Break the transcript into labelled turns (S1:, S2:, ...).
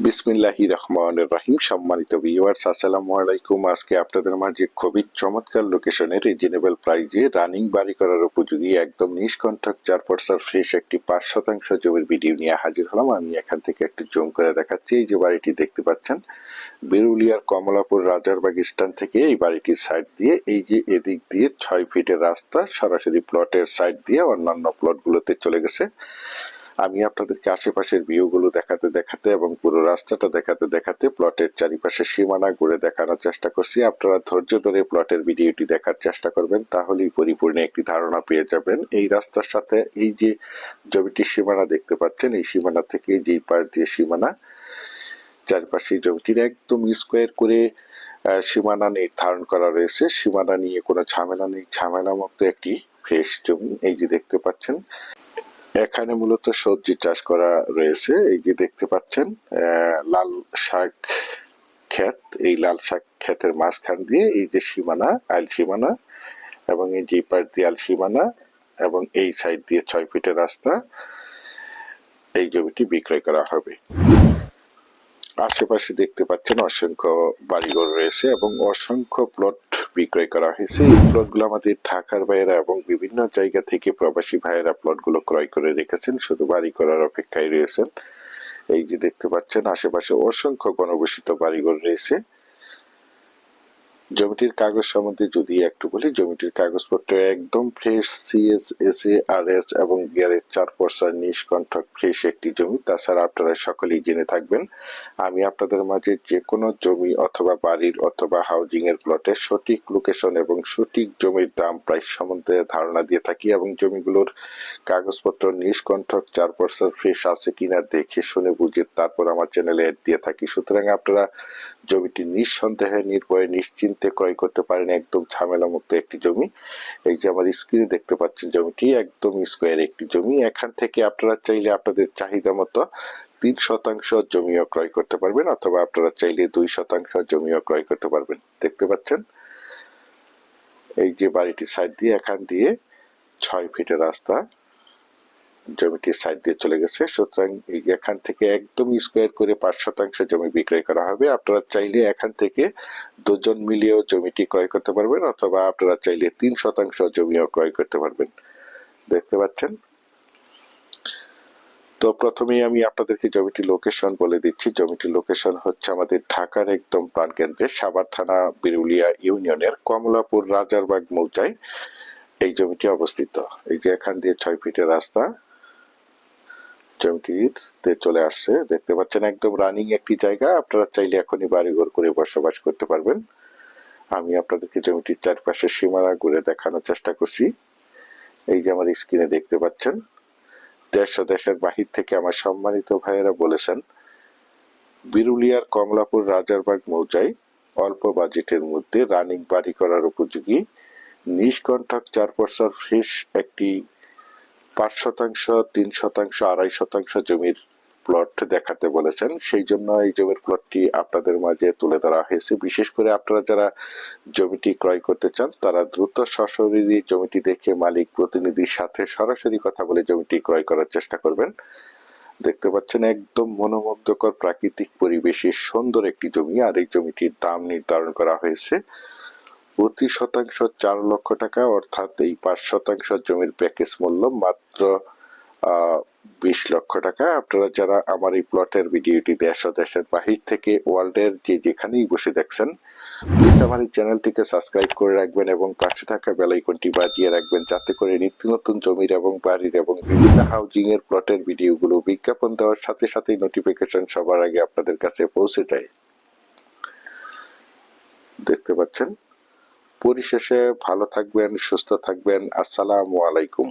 S1: বিসমিল্লাহির রহমানির রহিম। সম্মানিত ভিউয়ার্স, আসসালামু আলাইকুম। আজকে আপনাদের মাঝে খুবই চমৎকার লোকেশনে রিজনেবল প্রাইজে রানিং বাড়ি করার উপযোগী একদম নিষ্কণ্টক 4% ফ্রেশ একটি 5% জমির ভিডিও নিয়ে হাজির হলাম। আমি এখান থেকে একটু জুম করে দেখাচ্ছি। এই যে বাড়িটি দেখতে পাচ্ছেন, বিরুলিয়ার কমলাপুর রাজারবাগ স্ট্যান্ড থেকে এই বাড়িটির সাইড দিয়ে এই যে এদিক দিয়ে 6 ফিটের রাস্তা সরাসরি প্লটের সাইড দিয়ে অন্যান্য প্লটগুলোতে চলে গেছে। আমি আপনাদেরকে আশেপাশের ভিউগুলো দেখাতে দেখাতে এবং পুরো রাস্তাটা দেখাতে দেখাতে প্লটের চারিপাশে সীমানা ঘুরে দেখানোর চেষ্টা করছি। আপনারা ধৈর্য ধরে প্লটের ভিডিওটি দেখার চেষ্টা করবেন, তাহলেই পরিপূর্ণ একটি ধারণা পেয়ে যাবেন। এই রাস্তার সাথে এই যে জমিটির সীমানা দেখতে পাচ্ছেন, এই সীমানা থেকে যেই পাশ দিয়ে সীমানা, চারপাশে জমিটির একদম স্কোয়ার করে সীমানা নির্ধারণ করা রয়েছে। সীমানা নিয়ে কোনো ঝামেলা নেই, ঝামেলা মুক্ত একটি ফ্রেশ জমি। এই যে দেখতে পাচ্ছেন, এখানে মূলত সবজি চাষ করা রয়েছে। এই যে দেখতে পাচ্ছেন লাল শাক ক্ষেত, এই লাল শাক ক্ষেতের মাঝখান দিয়ে এই যে সীমানা, আইল সীমানা, এবং এই যে পাশ দিয়ে আইল সীমানা এবং এই সাইড দিয়ে 6 ফিটের রাস্তা, এই জমিটি বিক্রয় করা হবে। আশেপাশে দেখতে পাচ্ছেন অসংখ্য বাড়িঘর রয়েছে এবং অসংখ্য প্লট বিক্রয় করা হয়েছে। এই প্লটগুলো আমাদের ঢাকার ভাইয়েরা এবং বিভিন্ন জায়গা থেকে প্রবাসী ভাইয়েরা প্লটগুলো ক্রয় করে রেখেছেন, শুধু বাড়ি করার অপেক্ষায় রয়েছেন। এই যে দেখতে পাচ্ছেন আশেপাশে অসংখ্য ঘনবসিত বাড়িঘর রয়েছে। জমিটির কাগজ সম্বন্ধে যদি একটু বলি, জমিটির কাগজপত্র একদম ফ্রেশ, সিএস, এসএ, আরএস এবং বিআরএস 4% নিষ্কণ্টক ফ্রেশ একটি জমি। তাছাড়া আপনারা সকলেই জেনে থাকবেন, আমি আপনাদের মাঝে যে কোনো জমি অথবা বাড়ির অথবা হাউজিং এর প্লটের সঠিক লোকেশন এবং সঠিক জমির দাম প্রাইস সম্বন্ধে ধারণা দিয়ে থাকি এবং জমিগুলোর কাগজপত্র নিষ্কণ্টক 4% ফ্রেশ আছে কিনা দেখে শুনে বুঝে তারপর আমার চ্যানেলে অ্যাড দিয়ে থাকি। সুতরাং আপনারা জমিটি নিঃসন্দেহে নির্ভয়ে নিশ্চিন্তে ক্রয় করতে পারেন, একদম ঝামেলা মুক্ত একটি জমি। এই যে আমার স্ক্রিনে দেখতে পাচ্ছেন, জমিটি একদম স্কোয়ার একটি জমি। এখান থেকে আপনারা চাইলে আপনাদের চাহিদা মতো 3% জমিও ক্রয় করতে পারবেন অথবা আপনারা চাইলে 2% জমিও ক্রয় করতে পারবেন। দেখতে পাচ্ছেন এই যে বাড়িটির সাইড দিয়ে, এখান দিয়ে 6 ফিটের রাস্তা জমিটির সাইড দিয়ে চলে গেছে। সুতরাং এই যে এখান থেকে একদম স্কোয়ার করে 5% জমি বিক্রয় করা হবে। আপনারা চাইলে এখান থেকে দুজন মিলিয়েও জমিটি ক্রয় করতে পারবেন অথবা আপনারা চাইলে 3% জমিও ক্রয় করতে পারবেন। দেখতে পাচ্ছেন। তো প্রথমেই আমি আপনাদেরকে জমিটির লোকেশন বলে দিচ্ছি। জমিটির লোকেশন হচ্ছে আমাদের ঢাকার একদম প্রাণকেন্দ্রে, সাভার থানা, বিরুলিয়া ইউনিয়নের কমলাপুর রাজারবাগ মৌজায় এই জমিটি অবস্থিত। এই যে এখান দিয়ে 6 ফিটের রাস্তা জমিটিতে চলে আসছে। দেখতে পাচ্ছেন একদম রানিং একটি জায়গা। আপনারা চাইলে এখনই বাড়িঘর করে বসবাস করতে পারবেন। আমি আপনাদেরকে জমিটির চারপাশে সীমানা ঘুরে দেখানোর চেষ্টা করছি। এই যে আমার স্ক্রিনে দেখতে পাচ্ছেন, দেশ ও দেশের বাহির থেকে আমার সম্মানিত ভাইয়েরা বলেছেন, বিরুলিয়ার কমলাপুর রাজারবাগ মৌজায় অল্প বাজেটের মধ্যে রানিং বাড়ি করার উপযোগী নিষ্কণ্টক 4% ফ্রেশ একটি 5%, 3%, 2.5% জমির প্লট দেখাতে বলেছেন। সেই জন্য এই জমির প্লটটি আপনাদের মাঝে তুলে ধরা হয়েছে। বিশেষ করে আপনারা যারা জমিটি ক্রয় করতে চান, তারা দ্রুত সশরীরে জমিটি দেখে মালিক প্রতিনিধির সাথে সরাসরি কথা বলে জমিটি ক্রয় করার চেষ্টা করবেন। দেখতে পাচ্ছেন একদম মনোমুগ্ধকর প্রাকৃতিক পরিবেশে সুন্দর একটি জমি। আর এই জমিটির দাম নির্ধারণ করা হয়েছে প্রতি শতাংশ 4 লক্ষ টাকা, অর্থাৎ এই 5% জমির প্যাকেজ মূল্য মাত্র 20 লক্ষ টাকা। আপনারা যারা আমার এই প্লটের ভিডিওটি দেশ ও দেশের বাহির থেকে ওয়ার্ল্ডের যে যেখানেই বসে দেখছেন, প্লিজ আমার এই চ্যানেলটিকে সাবস্ক্রাইব করে রাখবেন এবং পাশে থাকা বেল আইকনটি বাজিয়ে রাখবেন, যাতে করে নিত্য নতুন জমির এবং বাড়ির এবং বিভিন্ন হাউজিং এর প্লটের ভিডিওগুলো বিজ্ঞাপন দেওয়ার সাথে সাথেই নোটিফিকেশন সবার আগে আপনাদের কাছে পৌঁছে যায়। দেখতে পাচ্ছেন। পরিশেষে ভালো থাকবেন, সুস্থ থাকবেন। আসসালামু আলাইকুম।